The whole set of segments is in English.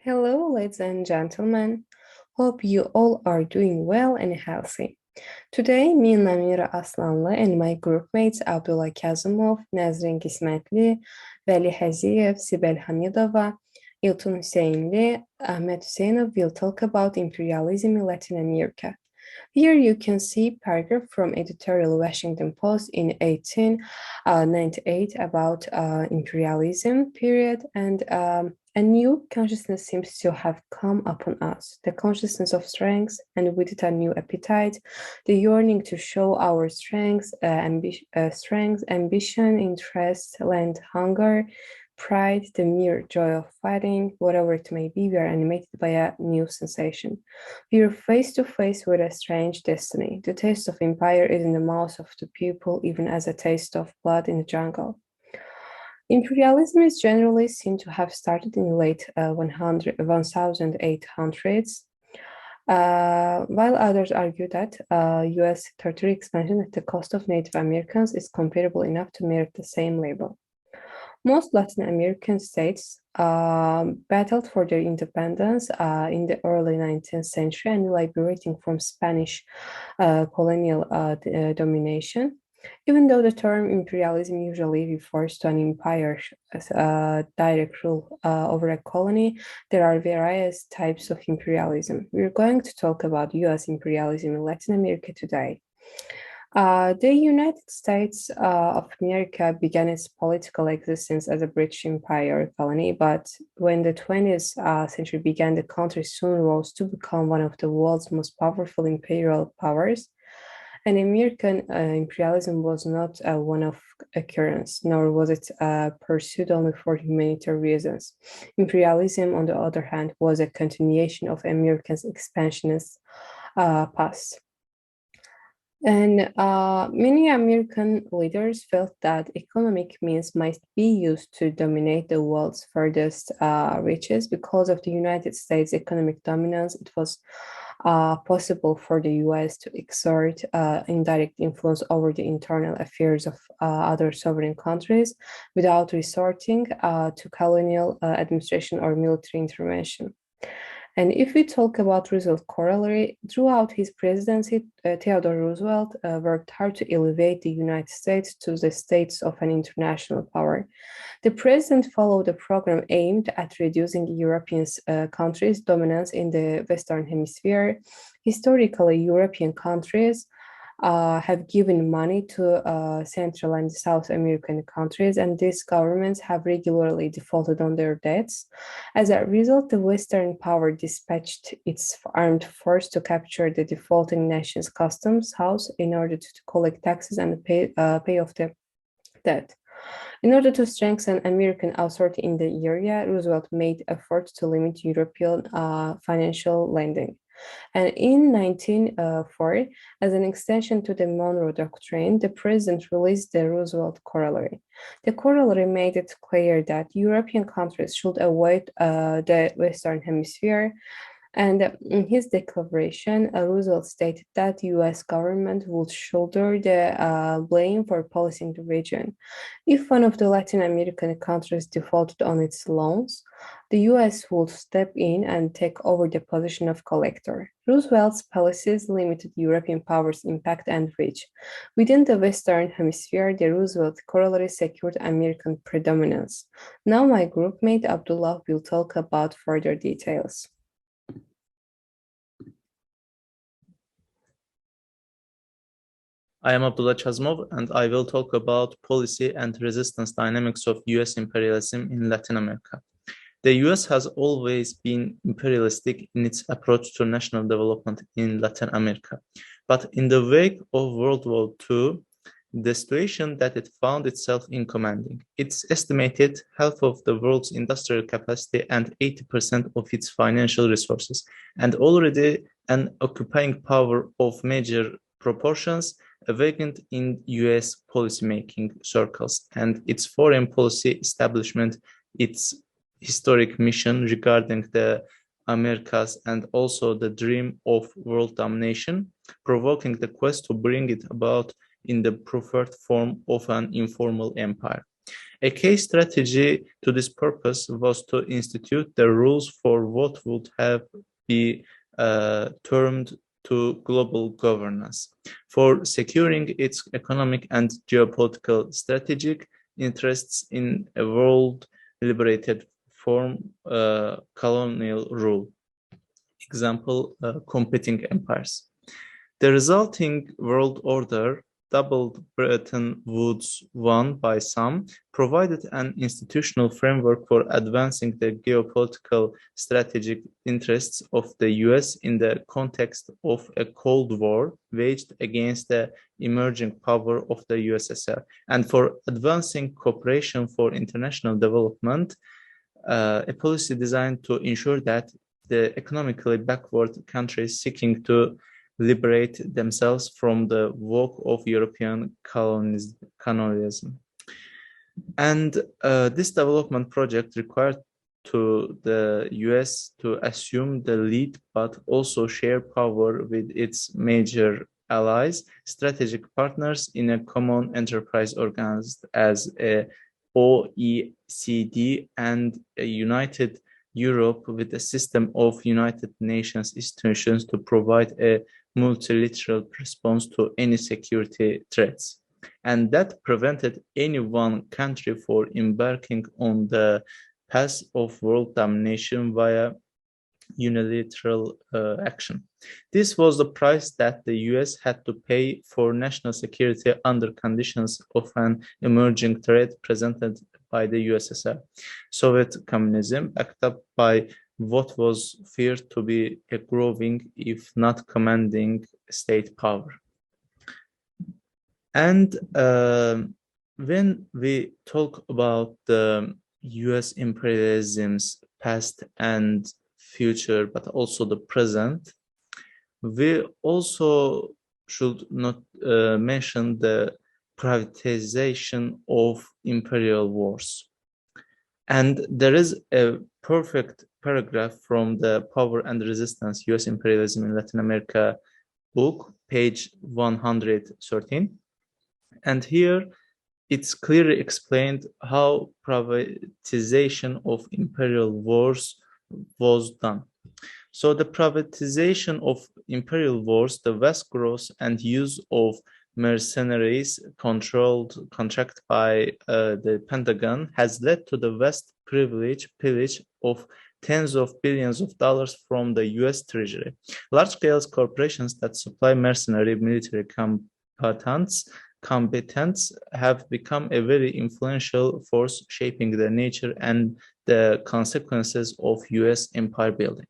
Hello, ladies and gentlemen. Hope you all are doing well and healthy. Today, me, Namira Aslanlı, and my groupmates Abdullah Kazımov, Nazrin Qismətli, Vəli Həziyev, Sibel Hamidova, İltun Hüseynli, Ahmet Hüseynov will talk about imperialism in Latin America. Here you can see paragraph from editorial Washington Post in 1898 about imperialism period and a new consciousness seems to have come upon us, the consciousness of strength, and with it a new appetite, the yearning to show our strength, ambition, interest, land, hunger, pride, the mere joy of fighting, whatever it may be, we are animated by a new sensation. We are face to face with a strange destiny. The taste of empire is in the mouths of the people, even as a taste of blood in the jungle. Imperialism is generally seen to have started in the late 1800s, while others argue that US territory expansion at the cost of Native Americans is comparable enough to merit the same label. Most Latin American states battled for their independence in the early 19th century and liberating from Spanish colonial domination. Even though the term imperialism usually refers to an empire's direct rule over a colony, there are various types of imperialism. We're going to talk about US imperialism in Latin America today. The United States of America began its political existence as a British Empire colony, but when the 20th century began, the country soon rose to become one of the world's most powerful imperial powers. And American imperialism was not a one-off occurrence, nor was it pursued only for humanitarian reasons. Imperialism, on the other hand, was a continuation of Americans' expansionist past. And many American leaders felt that economic means might be used to dominate the world's furthest reaches. Because of the United States' economic dominance, it was possible for the US to exert indirect influence over the internal affairs of other sovereign countries without resorting to colonial administration or military intervention. And if we talk about Roosevelt corollary, throughout his presidency, Theodore Roosevelt worked hard to elevate the United States to the status of an international power. The president followed a program aimed at reducing European countries' dominance in the Western Hemisphere. Historically, European countries have given money to Central and South American countries, and these governments have regularly defaulted on their debts. As a result, the Western power dispatched its armed force to capture the defaulting nation's customs house in order to collect taxes and pay off the debt. In order to strengthen American authority in the area, Roosevelt made efforts to limit European financial lending. And in 1904, as an extension to the Monroe Doctrine, the president released the Roosevelt Corollary. The corollary made it clear that European countries should avoid the Western Hemisphere. And in his declaration, Roosevelt stated that the US government would shoulder the blame for policing the region. If one of the Latin American countries defaulted on its loans, the US would step in and take over the position of collector. Roosevelt's policies limited European powers' impact and reach. Within the Western Hemisphere, the Roosevelt corollary secured American predominance. Now my groupmate Abdullah will talk about further details. I am Abdullah Kazımov, and I will talk about policy and resistance dynamics of US imperialism in Latin America. The US has always been imperialistic in its approach to national development in Latin America. But in the wake of World War II, the situation that it found itself in commanding, it's estimated half of the world's industrial capacity and 80% of its financial resources, and already an occupying power of major proportions, awakened in US policymaking circles, and its foreign policy establishment, its historic mission regarding the Americas, and also the dream of world domination, provoking the quest to bring it about in the preferred form of an informal empire. A key strategy to this purpose was to institute the rules for what would have be termed to global governance for securing its economic and geopolitical strategic interests in a world liberated from colonial rule. Example, competing empires. The resulting world order, dubbed Bretton Woods I by some, provided an institutional framework for advancing the geopolitical strategic interests of the US in the context of a Cold War waged against the emerging power of the USSR, and for advancing cooperation for international development, a policy designed to ensure that the economically backward countries seeking to liberate themselves from the yoke of European colonialism. And this development project required to the US to assume the lead, but also share power with its major allies, strategic partners in a common enterprise organized as a OECD and a United Europe with a system of United Nations institutions to provide a multilateral response to any security threats. And that prevented any one country from embarking on the path of world domination via unilateral action. This was the price that the US had to pay for national security under conditions of an emerging threat presented by the USSR, Soviet communism, backed up by what was feared to be a growing, if not commanding, state power. And when we talk about the US imperialism's past and future, but also the present, we also should not mention the privatization of imperial wars. And there is a perfect paragraph from the Power and Resistance, US Imperialism in Latin America book, page 113. And here it's clearly explained how privatization of imperial wars was done. So the privatization of imperial wars, the vast growth and use of mercenaries contracted by the Pentagon has led to the vast pillage of tens of billions of dollars from the US Treasury. Large-scale corporations that supply mercenary military combatants have become a very influential force shaping the nature and the consequences of US empire building.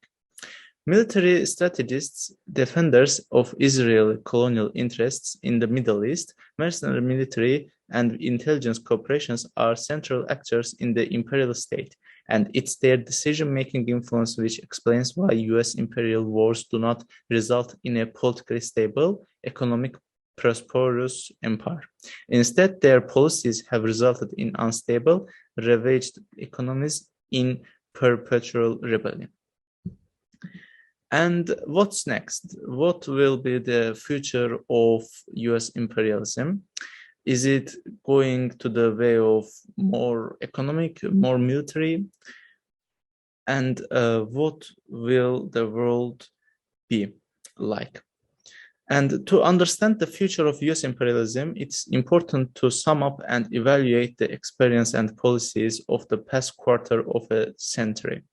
Military strategists, defenders of Israeli colonial interests in the Middle East, mercenary military and intelligence corporations are central actors in the imperial state, and it's their decision-making influence which explains why US imperial wars do not result in a politically stable, economic prosperous empire. Instead, their policies have resulted in unstable, ravaged economies in perpetual rebellion. And what's next? What will be the future of US imperialism? Is it going to the way of more economic, more military? And what will the world be like? And to understand the future of US imperialism, it's important to sum up and evaluate the experience and policies of the past quarter of a century.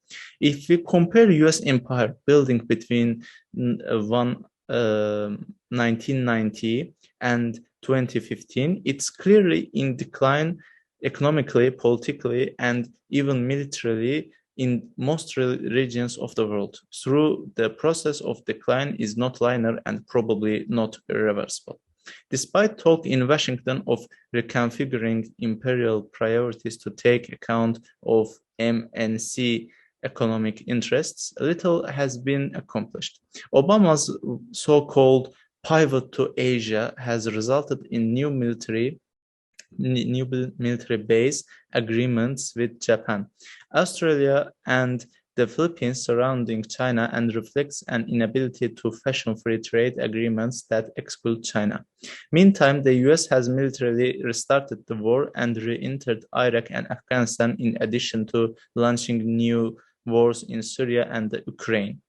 If we compare US empire building between 1990 and 2015, it's clearly in decline economically, politically, and even militarily in most regions of the world. Through the process of decline is not linear and probably not irreversible. Despite talk in Washington of reconfiguring imperial priorities to take account of MNC economic interests, little has been accomplished. Obama's so-called pivot to Asia has resulted in new military base agreements with Japan, Australia, and the Philippines surrounding China and reflects an inability to fashion free trade agreements that exclude China. Meantime, the US has militarily restarted the war and re-entered Iraq and Afghanistan in addition to launching new wars in Syria and Ukraine.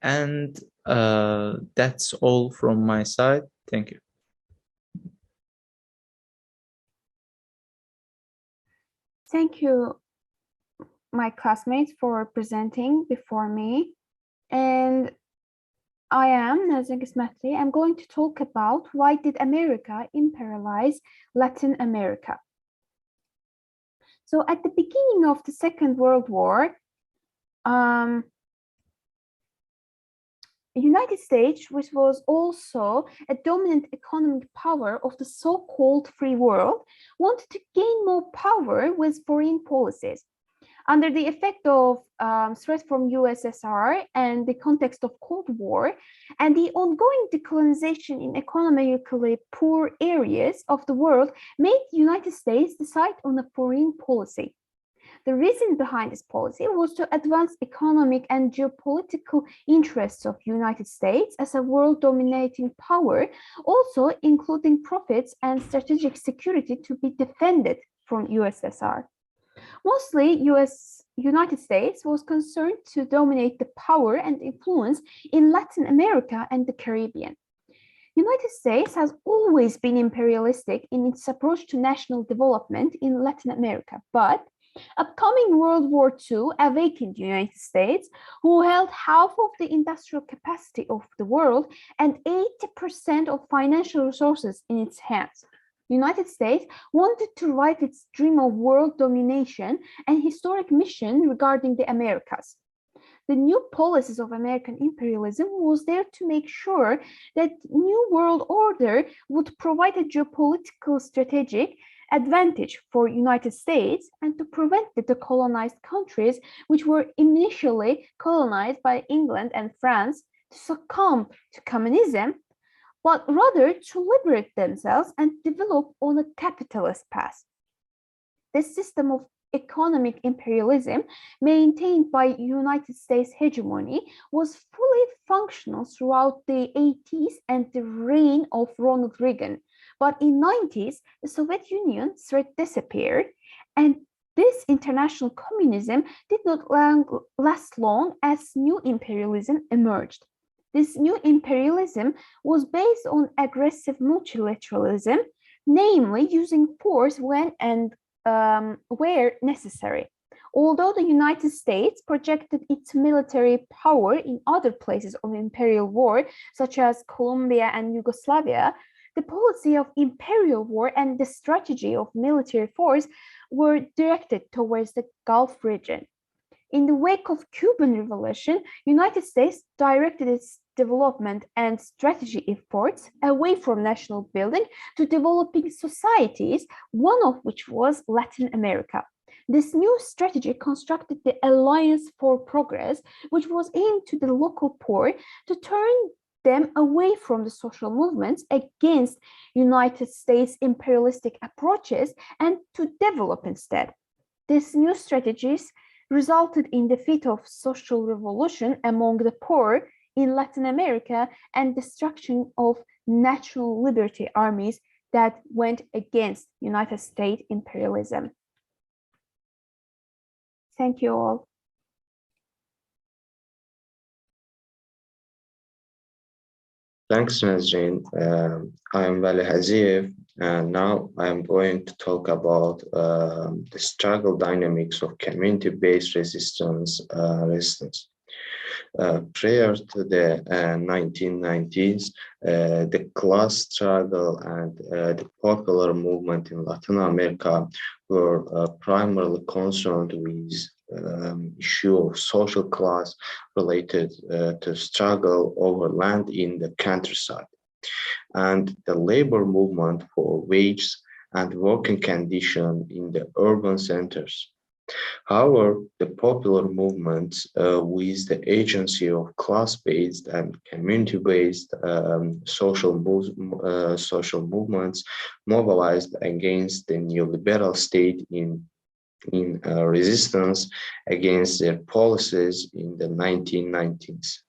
And that's all from my side. Thank you. Thank you, my classmates, for presenting before me. And I am Nazan Ismatli. I'm going to talk about why did America imperialize Latin America. So at the beginning of the Second World War, the United States, which was also a dominant economic power of the so-called free world, wanted to gain more power with foreign policies. Under the effect of threat from USSR and the context of Cold War and the ongoing decolonization in economically poor areas of the world made the United States decide on a foreign policy. The reason behind this policy was to advance economic and geopolitical interests of the United States as a world-dominating power, also including profits and strategic security to be defended from USSR. Mostly, United States was concerned to dominate the power and influence in Latin America and the Caribbean. United States has always been imperialistic in its approach to national development in Latin America, but upcoming World War II awakened the United States, who held half of the industrial capacity of the world and 80% of financial resources in its hands. The United States wanted to revive its dream of world domination and historic mission regarding the Americas. The new policies of American imperialism was there to make sure that new world order would provide a geopolitical strategic advantage for United States and to prevent the decolonized countries, which were initially colonized by England and France, to succumb to communism, but rather to liberate themselves and develop on a capitalist path. This system of economic imperialism maintained by United States hegemony was fully functional throughout the 80s and the reign of Ronald Reagan. But in the 90s, the Soviet Union threat disappeared, and this international communism did not last long as new imperialism emerged. This new imperialism was based on aggressive multilateralism, namely using force when and where necessary. Although the United States projected its military power in other places of imperial war, such as Colombia and Yugoslavia, the policy of imperial war and the strategy of military force were directed towards the Gulf region. In the wake of Cuban Revolution, United States directed its development and strategy efforts away from national building to developing societies, one of which was Latin America. This new strategy constructed the Alliance for Progress, which was aimed to the local poor to turn them away from the social movements against United States imperialistic approaches and to develop instead. These new strategies resulted in the defeat of social revolution among the poor in Latin America and destruction of national liberty armies that went against United States imperialism. Thank you all. Thanks, Nazreen. I am Vali Haziev, and now I am going to talk about the struggle dynamics of community-based resistance. Prior to the 1990s, the class struggle and the popular movement in Latin America were primarily concerned with issue of social class related to struggle over land in the countryside and the labor movement for wages and working conditions in the urban centers. However, the popular movements with the agency of class-based and community-based social movements mobilized against the neoliberal state in in resistance against their policies in the 1990s.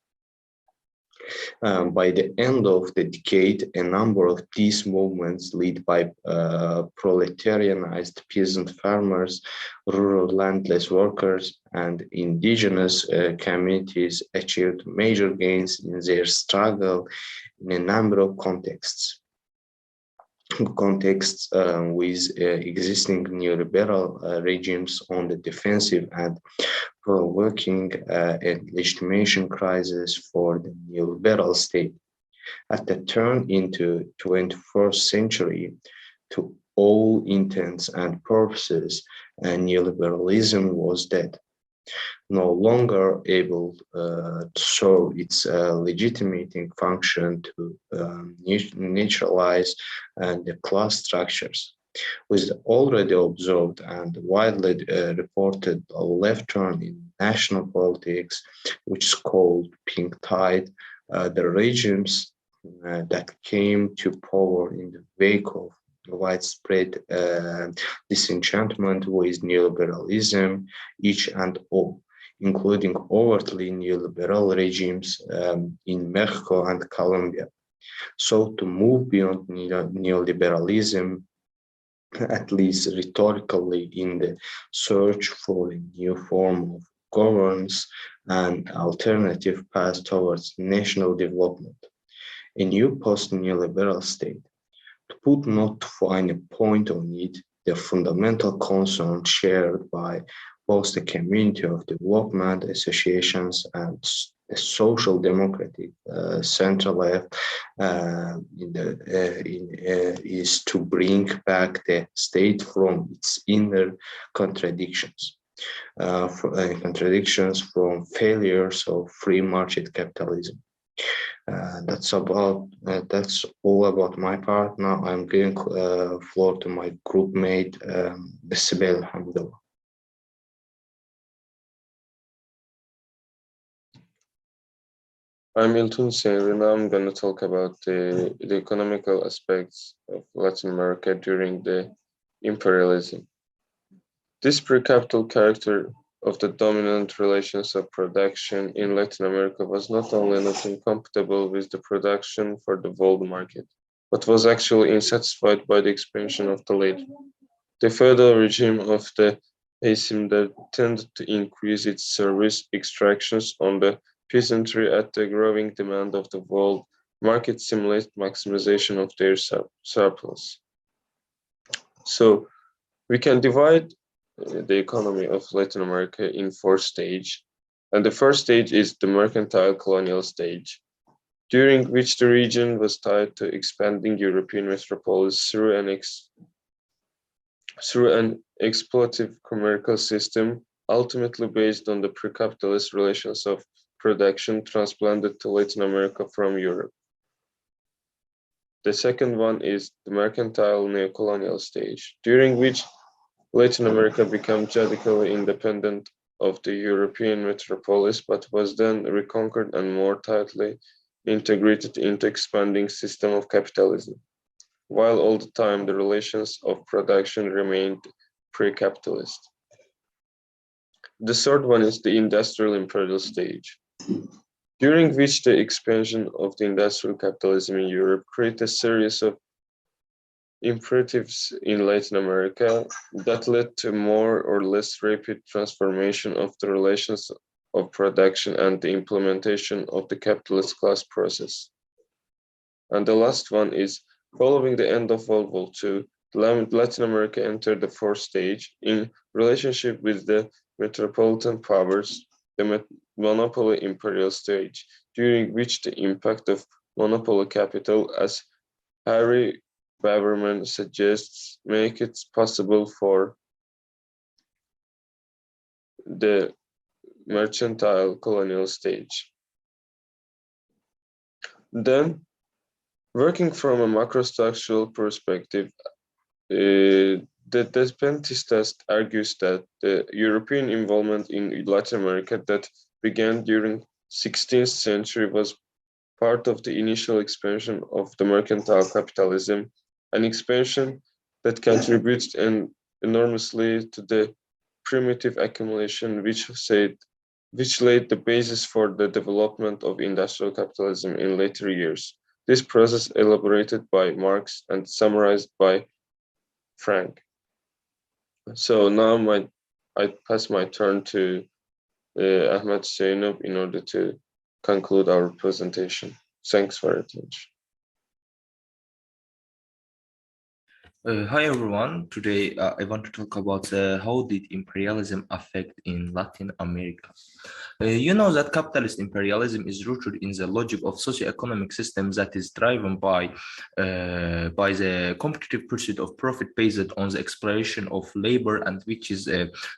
By the end of the decade, a number of these movements, led by proletarianized peasant farmers, rural landless workers, and indigenous communities, achieved major gains in their struggle in a number of contexts. With existing neoliberal regimes on the defensive and provoking a legitimation crisis for the neoliberal state. At the turn into 21st century, to all intents and purposes, neoliberalism was dead, no longer able to serve its legitimating function to neutralize the class structures. With the already observed and widely reported left turn in national politics, which is called pink tide, the regimes that came to power in the wake of widespread disenchantment with neoliberalism, each and all, including overtly neoliberal regimes in Mexico and Colombia. So to move beyond neoliberalism, at least rhetorically, in the search for a new form of governance and alternative path towards national development, a new post-neoliberal state. To put not to find a point on it, the fundamental concern shared by both the community of development associations and the social democratic center left is to bring back the state from its inner contradictions. Contradictions from failures of free market capitalism. That's all about my part. Now I'm giving floor to my group mate, Sibel Hamdullah. I'm Milton Sayri. Now I'm going to talk about the economical aspects of Latin America during the imperialism. This pre-capital character of the dominant relations of production in Latin America was not only not incompatible with the production for the world market, but was actually insatisfied by the expansion of the latter. The feudal regime of the hacienda tended to increase its service extractions on the peasantry at the growing demand of the world market simulate maximization of their surplus. So we can divide the economy of Latin America in 4 stages, and the first stage is the mercantile colonial stage, during which the region was tied to expanding European metropolis through an exploitative commercial system, ultimately based on the pre-capitalist relations of production transplanted to Latin America from Europe. The second one is the mercantile neocolonial stage, during which Latin America became radically independent of the European metropolis, but was then reconquered and more tightly integrated into expanding system of capitalism, while all the time the relations of production remained pre-capitalist. The third one is the industrial imperial stage, during which the expansion of the industrial capitalism in Europe created a series of imperatives in Latin America that led to more or less rapid transformation of the relations of production and the implementation of the capitalist class process. And the last one is, following the end of World War II, Latin America entered the 4th stage in relationship with the metropolitan powers, the monopoly imperial stage, during which the impact of monopoly capital, as Harry Baberman suggests, make it possible for the mercantile colonial stage. Then, working from a macrostructural perspective, the Despentes test argues that the European involvement in Latin America that began during 16th century was part of the initial expansion of the mercantile capitalism, an expansion that contributes enormously to the primitive accumulation, which laid the basis for the development of industrial capitalism in later years. This process elaborated by Marx and summarized by Frank. So now I pass my turn to Ahmed Zeynep in order to conclude our presentation. Thanks for your attention. Hi everyone. Today I want to talk about how did imperialism affect in Latin America. You know that capitalist imperialism is rooted in the logic of socio-economic systems that is driven by the competitive pursuit of profit based on the exploitation of labor and which is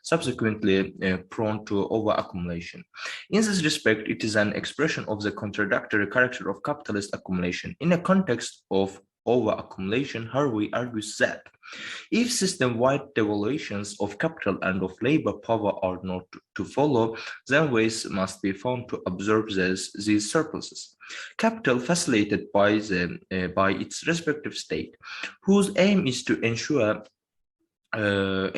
subsequently prone to over-accumulation. In this respect, it is an expression of the contradictory character of capitalist accumulation. In a context of over-accumulation, Harvey argues that if system-wide devaluations of capital and of labor power are not to follow, then ways must be found to absorb these surpluses. Capital facilitated by its respective state, whose aim is to ensure the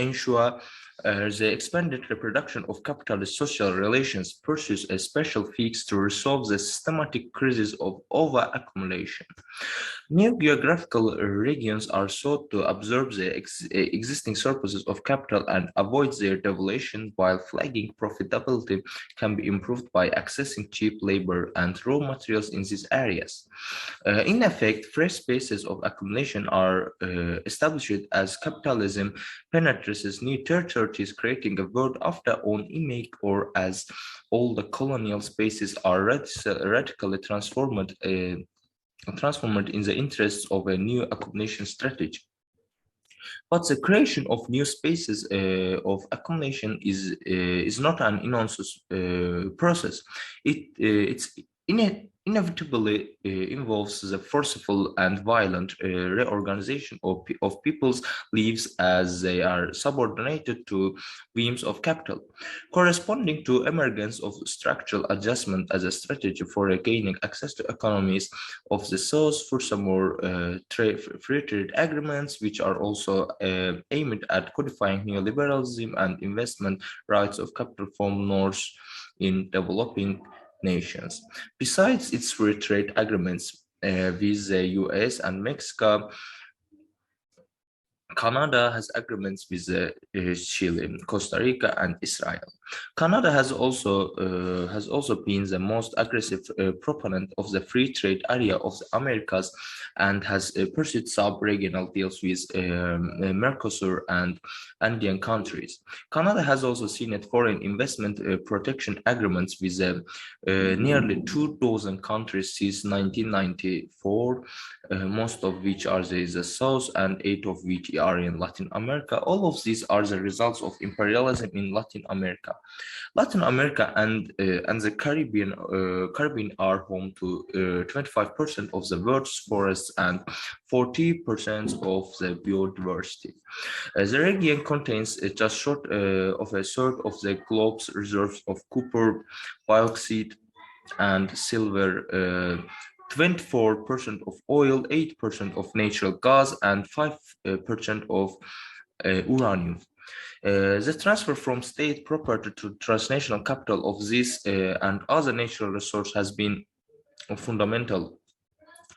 expanded reproduction of capitalist social relations, pursues a special fix to resolve the systematic crisis of over-accumulation. New geographical regions are sought to absorb the existing surpluses of capital and avoid their devaluation, while flagging profitability can be improved by accessing cheap labor and raw materials in these areas. In effect, fresh spaces of accumulation are established as capitalism penetrates new territories, creating a world of their own image, or as all the colonial spaces are radically transformed in the interests of a new accumulation strategy. But the creation of new spaces of accumulation is not an innocuous process. It's inevitably involves the forceful and violent reorganization of people's lives as they are subordinated to whims of capital, corresponding to emergence of structural adjustment as a strategy for regaining access to economies of the South. Furthermore, free trade agreements, which are also aimed at codifying neoliberalism and investment rights of capital from North in developing nations. Besides its free trade agreements with the US and Mexico, Canada has agreements with Chile, Costa Rica, and Israel. Canada has also been the most aggressive proponent of the free trade area of the Americas and has pursued sub-regional deals with Mercosur and Andean countries. Canada has also signed foreign investment protection agreements with nearly 2,000 countries since 1994, most of which are in the South and 8 of which are in Latin America. All of these are the results of imperialism in Latin America. Latin America and the Caribbean are home to 25% of the world's forests and 40% of the biodiversity. The region contains just short of a third of the globe's reserves of copper, bauxite, and silver. 24% of oil, 8% of natural gas, and 5% of uranium. The transfer from state property to transnational capital of this and other natural resources has been a fundamental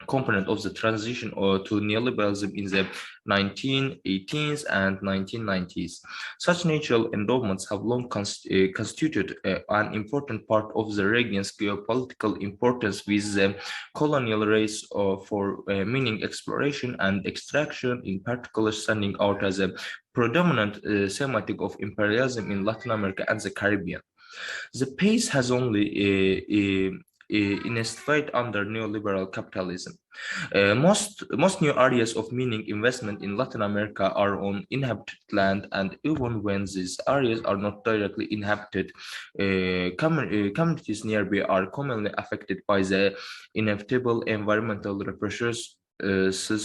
component of the transition to neoliberalism in the 1980s and 1990s. Such natural endowments have long constituted an important part of the region's geopolitical importance, with the colonial race for mining exploration and extraction in particular standing out as a predominant thematic of imperialism in Latin America and the Caribbean. The pace has only intensified under neoliberal capitalism. Most new areas of mining investment in Latin America are on inhabited land, and even when these areas are not directly inhabited, communities nearby are commonly affected by the inevitable environmental repercussions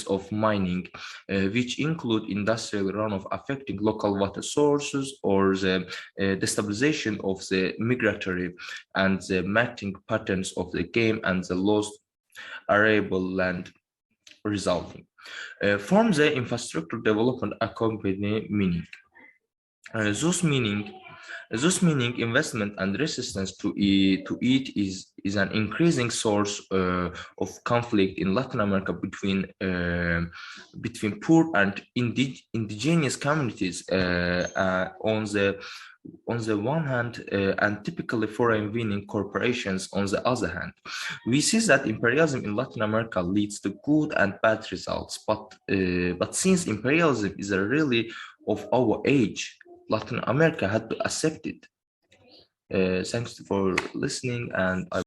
of mining, which include industrial runoff affecting local water sources or the destabilization of the migratory and the mating patterns of the game and the lost arable land resulting from the infrastructure development accompanying mining. Thus meaning investment and resistance to it is an increasing source of conflict in Latin America between poor and indigenous communities on the one hand, and typically foreign winning corporations on the other hand. We see that imperialism in Latin America leads to good and bad results, but since imperialism is a really of our age, Latin America had to accept it. Thanks for listening, and I